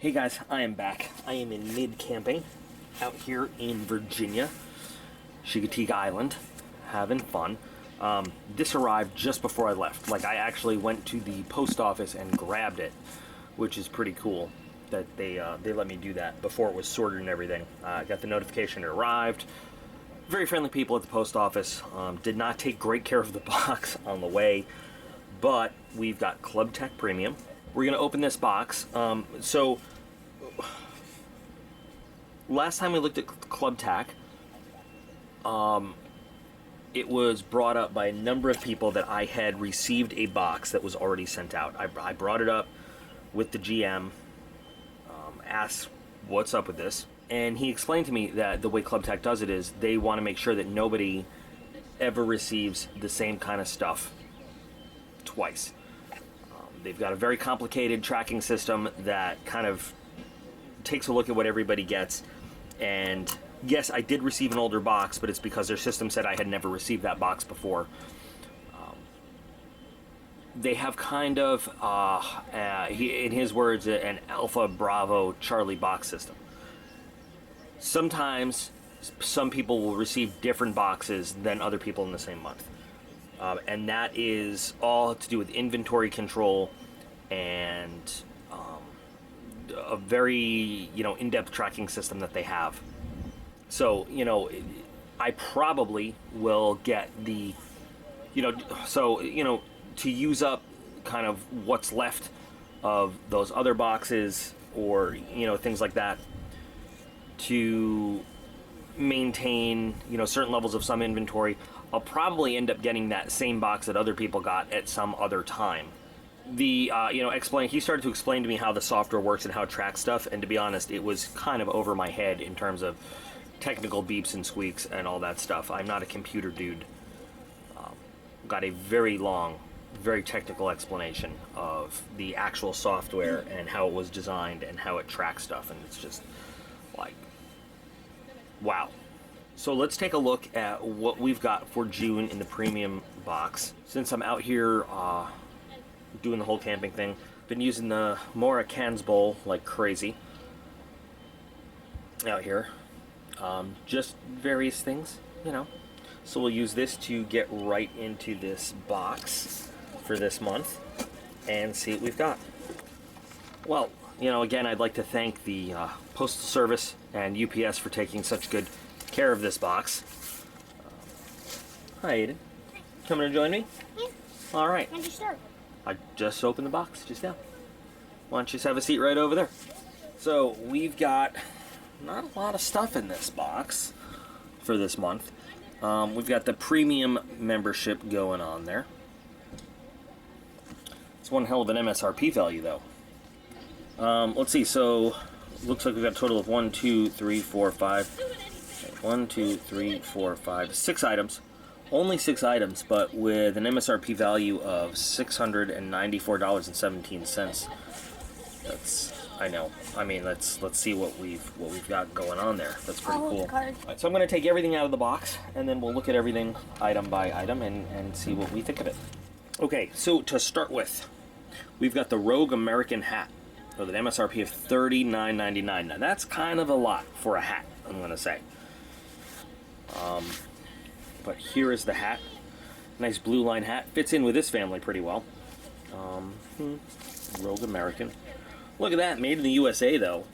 Hey guys, I am back. I am in mid-camping out here in Virginia, Chigateague Island, having fun. This arrived just before I left. Like, I actually went to the post office and grabbed it, which is pretty cool that they let me do that before it was sorted and everything. I got the notification it arrived. Very friendly people at the post office. Did not take great care of the box on the way, but we've got ClubTac Premium. We're going to open this box. So last time we looked at ClubTac, it was brought up by a number of people that I had received a box that was already sent out. I brought it up with the GM, asked what's up with this, and he explained to me that the way ClubTac does it is they want to make sure that nobody ever receives the same kind of stuff twice. They've got a very complicated tracking system that kind of takes a look at what everybody gets. And yes, I did receive an older box, but it's because their system said I had never received that box before. They have kind of, in his words, an Alpha Bravo Charlie box system. Sometimes some people will receive different boxes than other people in the same month. And that is all to do with inventory control and a very, in-depth tracking system that they have. So, I probably will get the, to use up kind of what's left of those other boxes or, things like that, to maintain, certain levels of some inventory, I'll probably end up getting that same box that other people got at some other time. He started to explain to me how the software works and how it tracks stuff, and to be honest, it was kind of over my head in terms of technical beeps and squeaks and all that stuff. I'm not a computer dude. Got a very long, very technical explanation of the actual software and how it was designed and how it tracks stuff, and it's just like, wow. So let's take a look at what we've got for June in the premium box. Since I'm out here doing the whole camping thing, been using the Mora cans bowl like crazy out here. Just various things, So we'll use this to get right into this box for this month and see what we've got. Well, again, I'd like to thank the Postal Service and UPS for taking such good care of this box. Hi, Aiden. Coming to join me? Yeah. All right. How'd you start? I just opened the box just now. Why don't you just have a seat right over there? So we've got not a lot of stuff in this box for this month. We've got the premium membership going on there. It's one hell of an MSRP value, though. Let's see. So looks like we've got a total of 1, 2, 3, 4, 5. 1, 2, 3, 4, 5, 6 items. Only 6 items, but with an MSRP value of $694.17. That's, I know. I mean, let's see what we've got going on there. That's pretty cool. All right, so I'm going to take everything out of the box, and then we'll look at everything item by item and see what we think of it. Okay, so to start with, we've got the Rogue American hat with an MSRP of $39.99. Now that's kind of a lot for a hat, I'm going to say. But here is the hat. Nice blue line hat. Fits in with this family pretty well. Rogue American. Look at that, made in the USA though.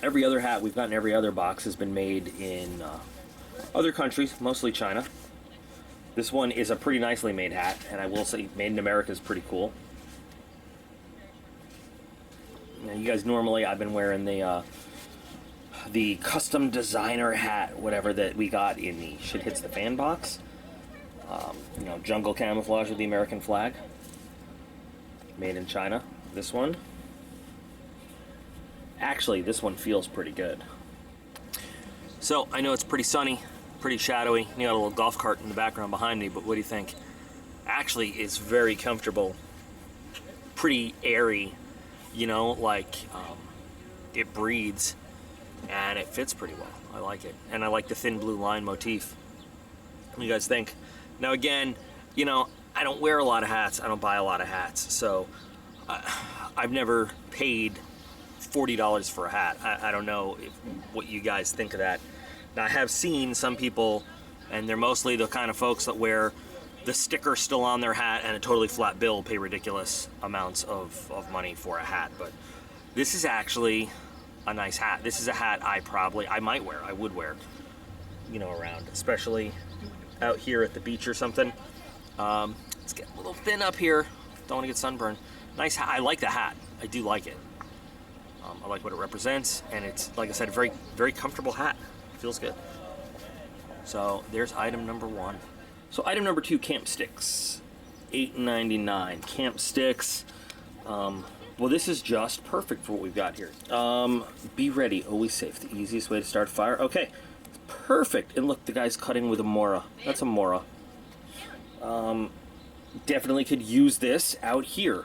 Every other hat we've gotten, every other box has been made in other countries, mostly China. This one is a pretty nicely made hat, and I will say made in America is pretty cool. Now, you guys, normally I've been wearing the custom designer hat, whatever, that we got in the Shit Hits the Fan box. Jungle camouflage with the American flag. Made in China. This one. Actually, this one feels pretty good. So, I know it's pretty sunny, pretty shadowy. You got a little golf cart in the background behind me, but what do you think? Actually, it's very comfortable. Pretty airy, it breathes. And it fits pretty well. I like it. And I like the thin blue line motif. What do you guys think? Now again, I don't wear a lot of hats. I don't buy a lot of hats. So I've never paid $40 for a hat. I don't know what you guys think of that. Now, I have seen some people, and they're mostly the kind of folks that wear the sticker still on their hat and a totally flat bill, pay ridiculous amounts of money for a hat. But this is actually a nice hat. This is a hat I might wear, I would wear, you know, around, especially out here at the beach or something. It's getting a little thin up here. Don't want to get sunburned. Nice hat. I like the hat. I do like it. I like what it represents, and it's, like I said, a very, very comfortable hat. Feels good. So there's item number 1. So item number 2, camp sticks, $8.99. Camp sticks. Well, this is just perfect for what we've got here. Be ready, always safe. The easiest way to start a fire. Okay, perfect. And look, the guy's cutting with a Mora. That's a Mora. Definitely could use this out here.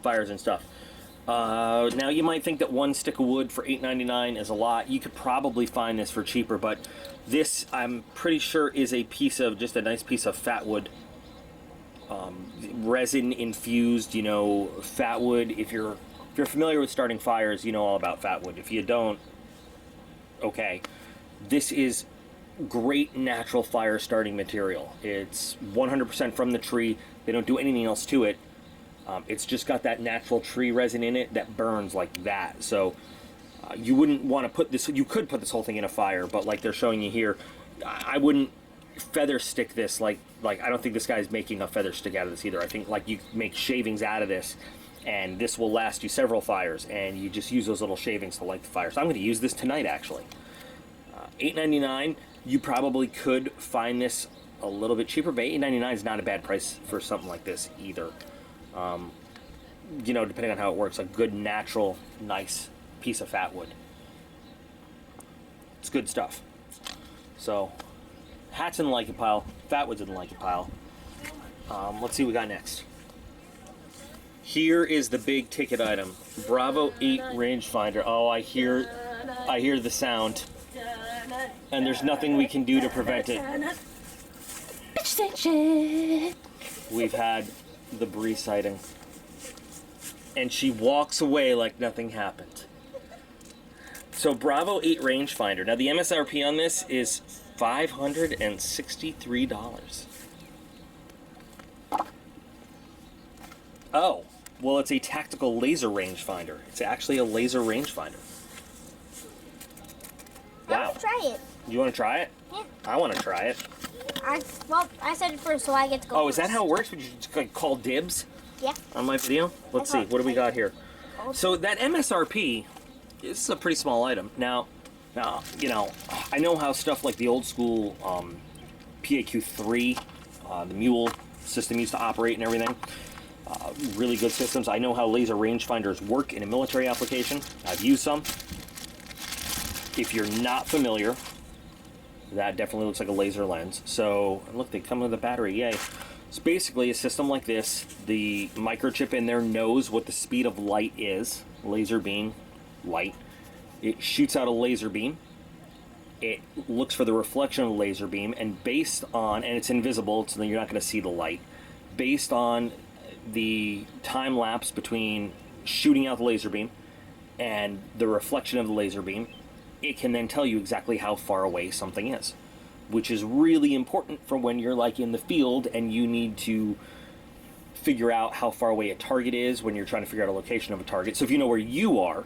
Fires and stuff. Now you might think that 1 stick of wood for $8.99 is a lot. You could probably find this for cheaper, but this, I'm pretty sure, is a piece of, just a nice piece of fat wood. Resin infused, you know, fat wood. If you're familiar with starting fires, you know all about fat wood. If you don't, okay. This is great natural fire starting material. It's 100% from the tree. They don't do anything else to it. It's just got that natural tree resin in it that burns like that. So you wouldn't want to put this, you could put this whole thing in a fire, but like they're showing you here, I wouldn't feather stick this like I don't think this guy's making a feather stick out of this either. I think like you make shavings out of this, and this will last you several fires, and you just use those little shavings to light the fire. So I'm going to use this tonight, actually. $8.99. You probably could find this a little bit cheaper, but $8.99 is not a bad price for something like this either. You know, depending on how it works, a good natural, nice piece of fat wood. It's good stuff. So, hats in the like it pile, fat wood's in the like it pile. Let's see what we got next. Here is the big ticket item, Bravo 8 rangefinder. Oh, I hear the sound, and there's nothing we can do to prevent it. We've had the Bree sighting, and she walks away like nothing happened. So Bravo 8 rangefinder. Now the MSRP on this is $563. Oh, well, it's a tactical laser rangefinder. It's actually a laser rangefinder. Wow. I want to try it. You want to try it? Yeah. I want to try it. Well, I said it first, so I get to go. Oh, is that how it works? Would you just like, call dibs? Yeah. On my video? Let's see. What do we got here? So that MSRP, this is a pretty small item. Now, you know, I know how stuff like the old school PAQ3, the Mule system used to operate and everything. Really good systems. I know how laser rangefinders work in a military application. I've used some. If you're not familiar, that definitely looks like a laser lens. So, look, they come with a battery, yay. It's basically a system like this. The microchip in there knows what the speed of light is, laser beam, light. It shoots out a laser beam. It looks for the reflection of the laser beam, and based on, and it's invisible, so you're not going to see the light, based on the time lapse between shooting out the laser beam and the reflection of the laser beam, it can then tell you exactly how far away something is, which is really important for when you're like in the field and you need to figure out how far away a target is when you're trying to figure out a location of a target. So if you know where you are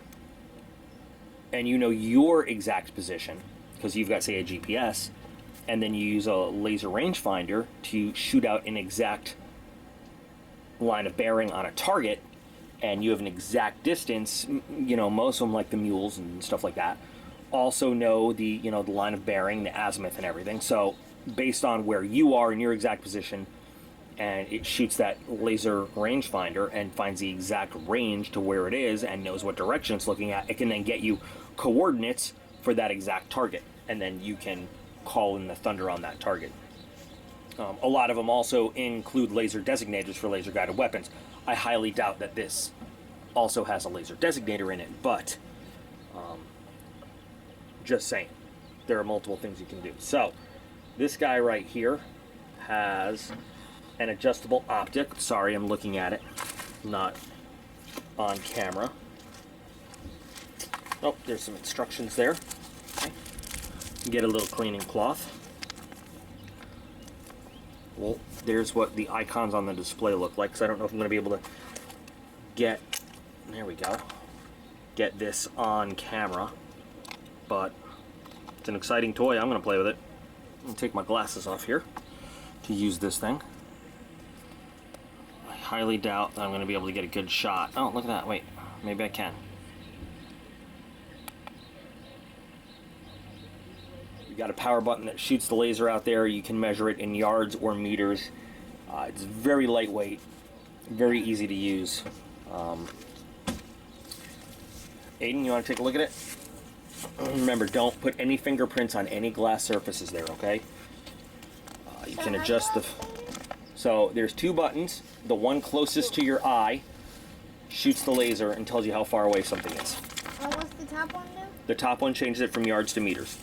and you know your exact position, because you've got, say, a GPS, and then you use a laser rangefinder to shoot out an exact line of bearing on a target, and you have an exact distance, you know, most of them, like the mules and stuff like that, also know the, you know, the line of bearing, the azimuth and everything. So based on where you are in your exact position, and it shoots that laser rangefinder and finds the exact range to where it is and knows what direction it's looking at, it can then get you coordinates for that exact target, and then you can call in the thunder on that target. A lot of them also include laser designators for laser guided weapons. I highly doubt that this also has a laser designator in it, but just saying, there are multiple things you can do. So this guy right here has an adjustable optic. Sorry, I'm looking at it, not on camera. Oh, there's some instructions there. Okay. Get a little cleaning cloth. Well, there's what the icons on the display look like, because I don't know if I'm going to be able to get, there we go, get this on camera, but it's an exciting toy. I'm going to play with it. I'm going to take my glasses off here to use this thing. I highly doubt that I'm going to be able to get a good shot. Oh, look at that. Wait, maybe I can. You've got a power button that shoots the laser out there. You can measure it in yards or meters. It's very lightweight, very easy to use. Aiden, you want to take a look at it? Remember, don't put any fingerprints on any glass surfaces there, okay? You can adjust the... So there's two buttons. The one closest to your eye shoots the laser and tells you how far away something is. What's the top one do? The top one changes it from yards to meters.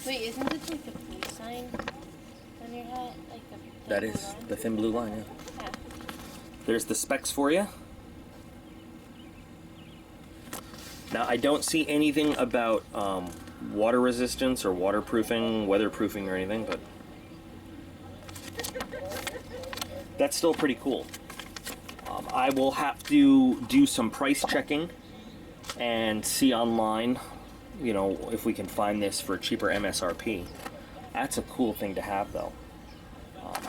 Wait, isn't it like the police sign on your hat? Like the That is line? the thin blue line, yeah. Yeah. There's the specs for you. Now, I don't see anything about water resistance or waterproofing, weatherproofing, or anything, but that's still pretty cool. I will have to do some price checking and see online, you know, if we can find this for cheaper MSRP. That's a cool thing to have, though.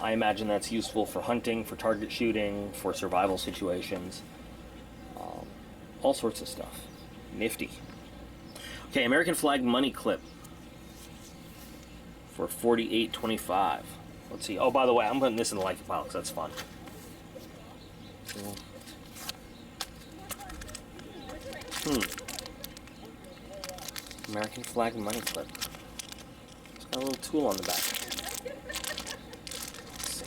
I imagine that's useful for hunting, for target shooting, for survival situations, all sorts of stuff. Nifty. Okay, American flag money clip for $48.25. Let's see. Oh, by the way, I'm putting this in the like pile because that's fun. American flag money clip. It's got a little tool on the back. Let's see.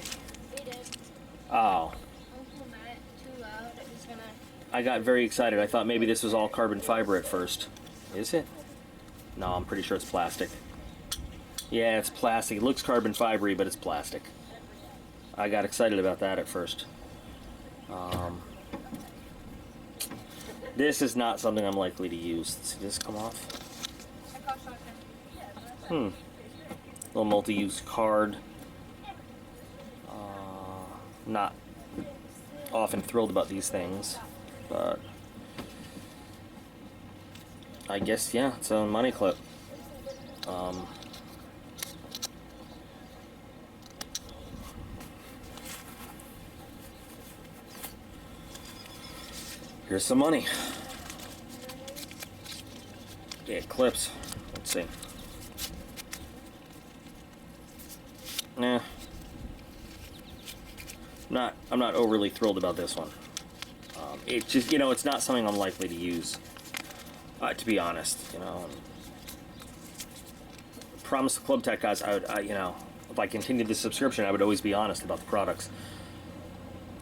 Oh. I got very excited. I thought maybe this was all carbon fiber at first. Is it? No, I'm pretty sure it's plastic. Yeah, it's plastic. It looks carbon fibery, but it's plastic. I got excited about that at first. This is not something I'm likely to use. Let's see this come off. Little multi-use card. Not often thrilled about these things, but I guess, yeah, it's a money clip. Here's some money. Yeah, it clips. Let's see. Nah. I'm not overly thrilled about this one. It's just, you know, it's not something I'm likely to use, to be honest, you know. Promise the ClubTac guys, you know, if I continued the subscription, I would always be honest about the products.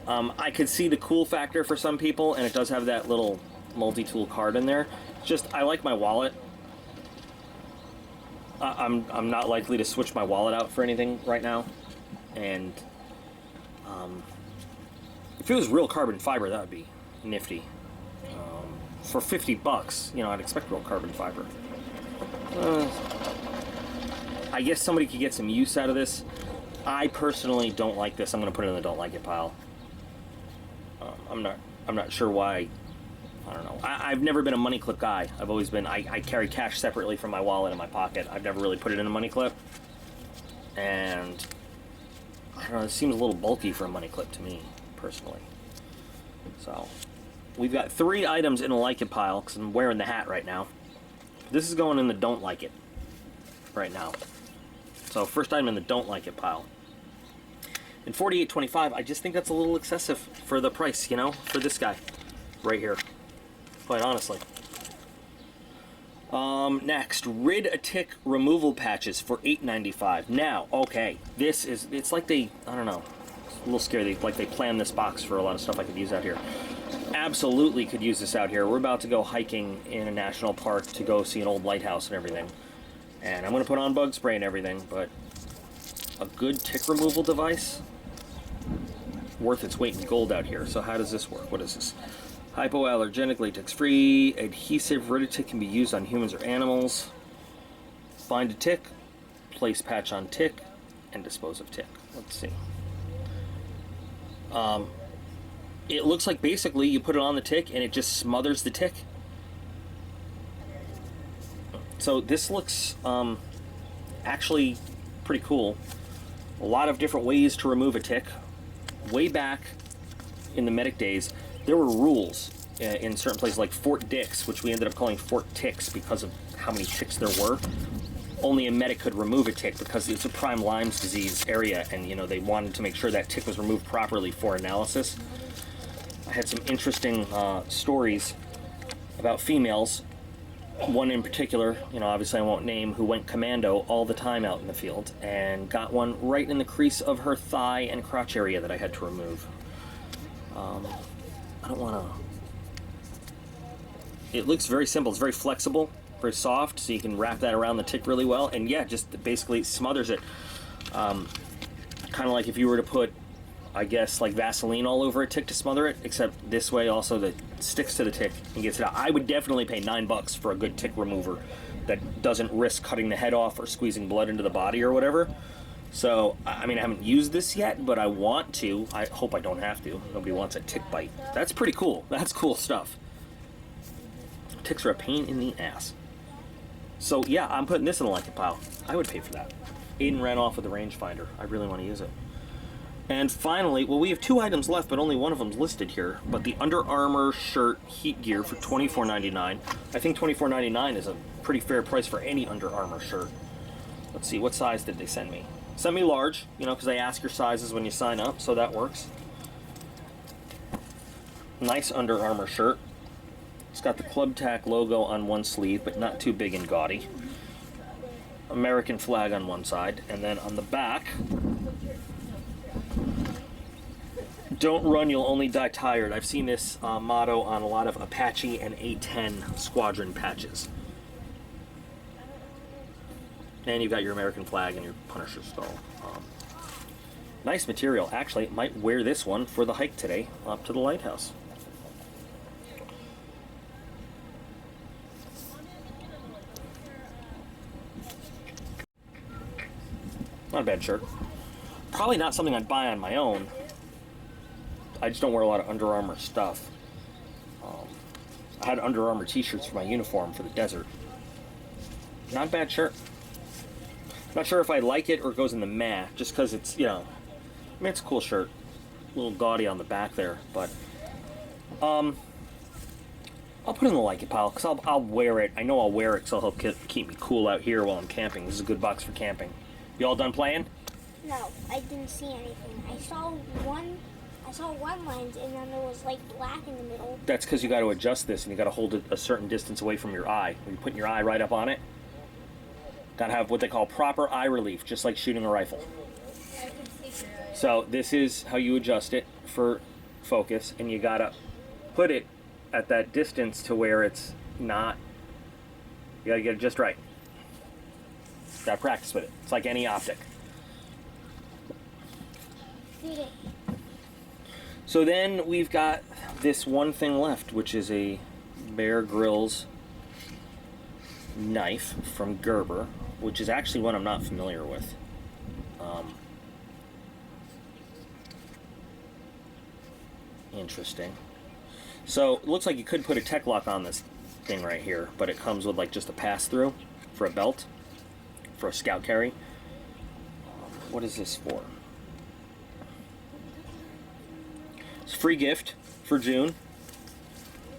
I could see the cool factor for some people, and it does have that little multi-tool card in there. Just, I like my wallet. I'm not likely to switch my wallet out for anything right now, and if it was real carbon fiber, that would be nifty. For $50, you know, I'd expect real carbon fiber. I guess somebody could get some use out of this. I personally don't like this. I'm going to put it in the don't like it pile. I'm not sure why. I don't know. I've never been a money clip guy. I've always been, I carry cash separately from my wallet in my pocket. I've never really put it in a money clip. And I don't know, it seems a little bulky for a money clip to me, personally. So, we've got 3 items in a like it pile, because I'm wearing the hat right now. This is going in the don't like it right now. So, first item in the don't like it pile. And $48.25, I just think that's a little excessive for the price, you know, for this guy right here, quite honestly. Next, Rid a Tick removal patches for $8.95. Now, okay, this is, it's like they, I don't know, it's a little scary, like they planned this box for a lot of stuff I could use out here. Absolutely could use this out here. We're about to go hiking in a national park to go see an old lighthouse and everything. And I'm going to put on bug spray and everything, but a good tick removal device, worth its weight in gold out here. So how does this work? What is this? Hypoallergenic, latex-free, adhesive, Riditick can be used on humans or animals. Find a tick, place patch on tick, and dispose of tick. Let's see. It looks like basically you put it on the tick and it just smothers the tick. So this looks actually pretty cool. A lot of different ways to remove a tick. Way back in the medic days, there were rules in certain places like Fort Dix, which we ended up calling Fort Ticks because of how many ticks there were. Only a medic could remove a tick because it's a prime Lyme's disease area, and you know they wanted to make sure that tick was removed properly for analysis. I had some interesting stories about females. One in particular, you know, obviously I won't name, who went commando all the time out in the field and got one right in the crease of her thigh and crotch area that I had to remove. I don't want to... It looks very simple. It's very flexible, very soft, so you can wrap that around the tick really well. And yeah, just basically smothers it. Kind of like if you were to put, I guess, like Vaseline all over a tick to smother it, except this way also that sticks to the tick and gets it out. I would definitely pay $9 for a good tick remover that doesn't risk cutting the head off or squeezing blood into the body or whatever. So, I mean, I haven't used this yet, but I want to. I hope I don't have to. Nobody wants a tick bite. That's pretty cool. That's cool stuff. Ticks are a pain in the ass. So, yeah, I'm putting this in the like it pile. I would pay for that. Aiden ran off with the rangefinder. I really want to use it. And finally, well, we have 2 items left, but only one of them's listed here. But the Under Armour shirt heat gear for $24.99. I think $24.99 is a pretty fair price for any Under Armour shirt. Let's see, what size did they send me? Send me large, you know, because they ask your sizes when you sign up, so that works. Nice Under Armour shirt. It's got the ClubTac logo on one sleeve, but not too big and gaudy. American flag on one side, and then on the back, don't run, you'll only die tired. I've seen this motto on a lot of Apache and A-10 squadron patches. And you've got your American flag and your Punisher skull. Nice material. Actually, might wear this one for the hike today up to the lighthouse. Not a bad shirt. Probably not something I'd buy on my own. I just don't wear a lot of Under Armour stuff. I had Under Armour t-shirts for my uniform for the desert. Not a bad shirt. Not sure if I like it or it goes in the meh, just because it's, you know, I mean, it's a cool shirt. A little gaudy on the back there, but I'll put it in the like it pile, because I'll wear it. I know I'll wear it because it'll help keep me cool out here while I'm camping. This is a good box for camping. You all done playing? No, I didn't see anything. I saw one lens, and then there was like black in the middle. That's because you got to adjust this, and you got to hold it a certain distance away from your eye. When you're putting your eye right up on it, got to have what they call proper eye relief, just like shooting a rifle. So this is how you adjust it for focus, and you got to put it at that distance to where it's not, you got to get it just right. Got to practice with it. It's like any optic. So then we've got this one thing left, which is a Bear Grylls knife from Gerber, which is actually one I'm not familiar with. Interesting. So it looks like you could put a tech lock on this thing right here, but it comes with like just a pass-through for a belt, for a scout carry. What is this for? It's a free gift for June.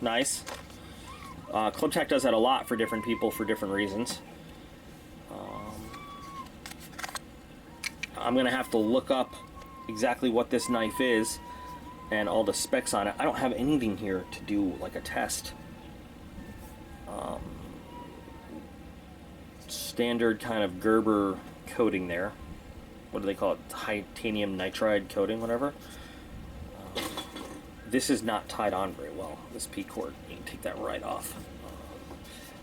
Nice. ClubTac does that a lot for different people for different reasons. I'm going to have to look up exactly what this knife is and all the specs on it. I don't have anything here to do like a test. Standard kind of Gerber coating there. What do they call it? Titanium nitride coating, whatever. This is not tied on very well, this P-cord. You can take that right off.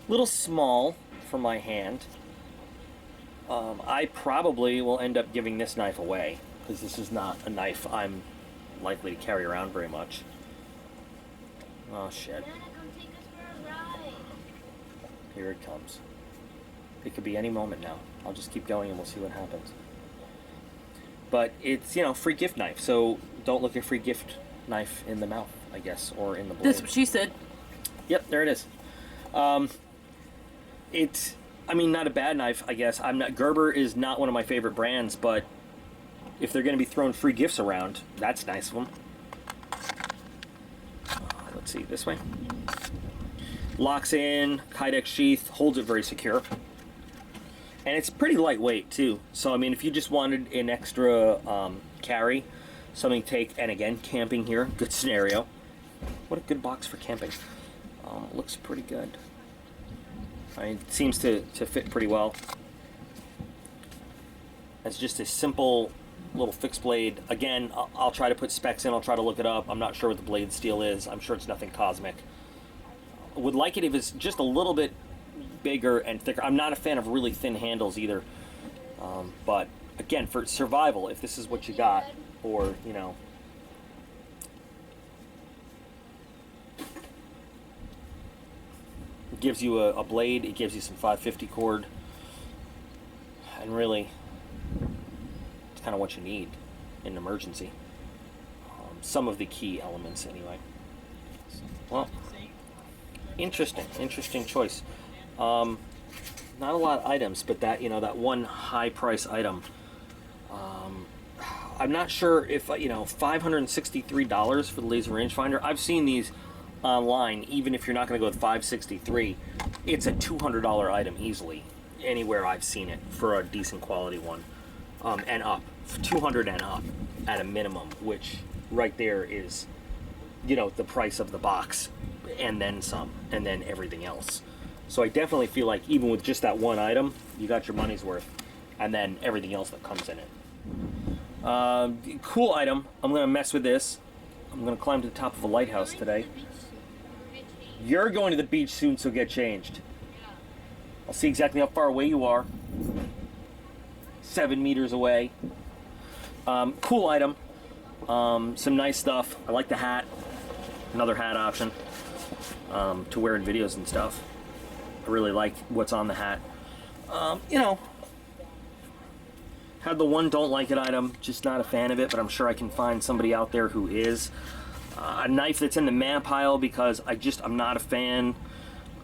Little small for my hand. I probably will end up giving this knife away, because this is not a knife I'm likely to carry around very much. Oh, shit. Dad, come take us for a ride. Here it comes. It could be any moment now. I'll just keep going and we'll see what happens. But it's, you know, free gift knife. So don't look at free gift knife in the mouth, I guess, or in the blade. That's what she said. Yep, there it is. It's, I mean, not a bad knife, I guess. Gerber is not one of my favorite brands, but if they're going to be throwing free gifts around, that's nice of them. Let's see, this way. Locks in, Kydex sheath, holds it very secure. And it's pretty lightweight, too. So, I mean, if you just wanted an extra carry, something to take, and again, camping here, good scenario. What a good box for camping. Looks pretty good. I mean, it seems to fit pretty well. It's just a simple little fixed blade. Again, I'll try to put specs in. I'll try to look it up. I'm not sure what the blade steel is. I'm sure it's nothing cosmic. I would like it if it's just a little bit bigger and thicker. I'm not a fan of really thin handles either. But again, for survival, if this is what you got, or, you know, it gives you a blade, it gives you some 550 cord, and really, it's kind of what you need in an emergency. Some of the key elements, anyway. Well, interesting choice. Not a lot of items, but that, you know, that one high price item. I'm not sure if, you know, $563 for the laser rangefinder. I've seen these online. Even if you're not going to go with $563, it's a $200 item easily anywhere I've seen it for a decent quality one, and up, $200 and up at a minimum, which right there is, you know, the price of the box and then some, and then everything else. So I definitely feel like even with just that one item, you got your money's worth, and then everything else that comes in it. Cool item. I'm gonna mess with this. I'm gonna climb to the top of a lighthouse today. You're going to the beach soon, so get changed. I'll see exactly how far away you are. 7 meters away. Cool item. Some nice stuff. I like the hat. Another hat option to wear in videos and stuff. I really like what's on the hat. You know, had the one don't like it item, just not a fan of it, but I'm sure I can find somebody out there who is. A knife that's in the man pile because I'm not a fan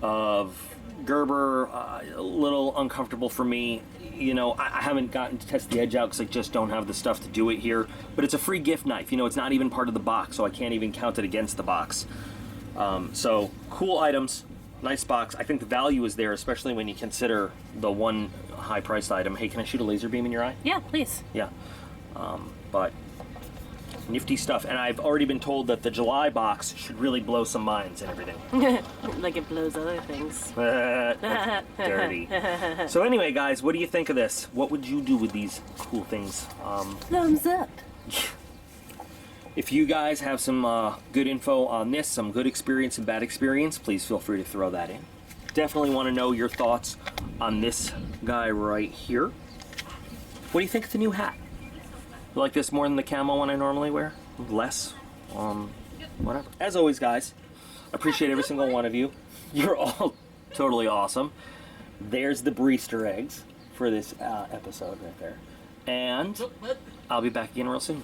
of Gerber. A little uncomfortable for me. You know, I haven't gotten to test the edge out because I just don't have the stuff to do it here. But it's a free gift knife. You know, it's not even part of the box, so I can't even count it against the box. So, cool items. Nice box. I think the value is there, especially when you consider the one high-priced item. Hey, can I shoot a laser beam in your eye? Yeah, please. Yeah. But nifty stuff. And I've already been told that the July box should really blow some minds and everything. Like it blows other things. Dirty. So anyway, guys, what do you think of this? What would you do with these cool things? Thumbs up. If you guys have some good info on this, some good experience and bad experience, please feel free to throw that in. Definitely want to know your thoughts on this guy right here. What do you think of the new hat? You like this more than the camo one I normally wear? Less? Whatever. As always, guys, appreciate every single one of you. You're all totally awesome. There's the Breester eggs for this episode right there. And I'll be back again real soon.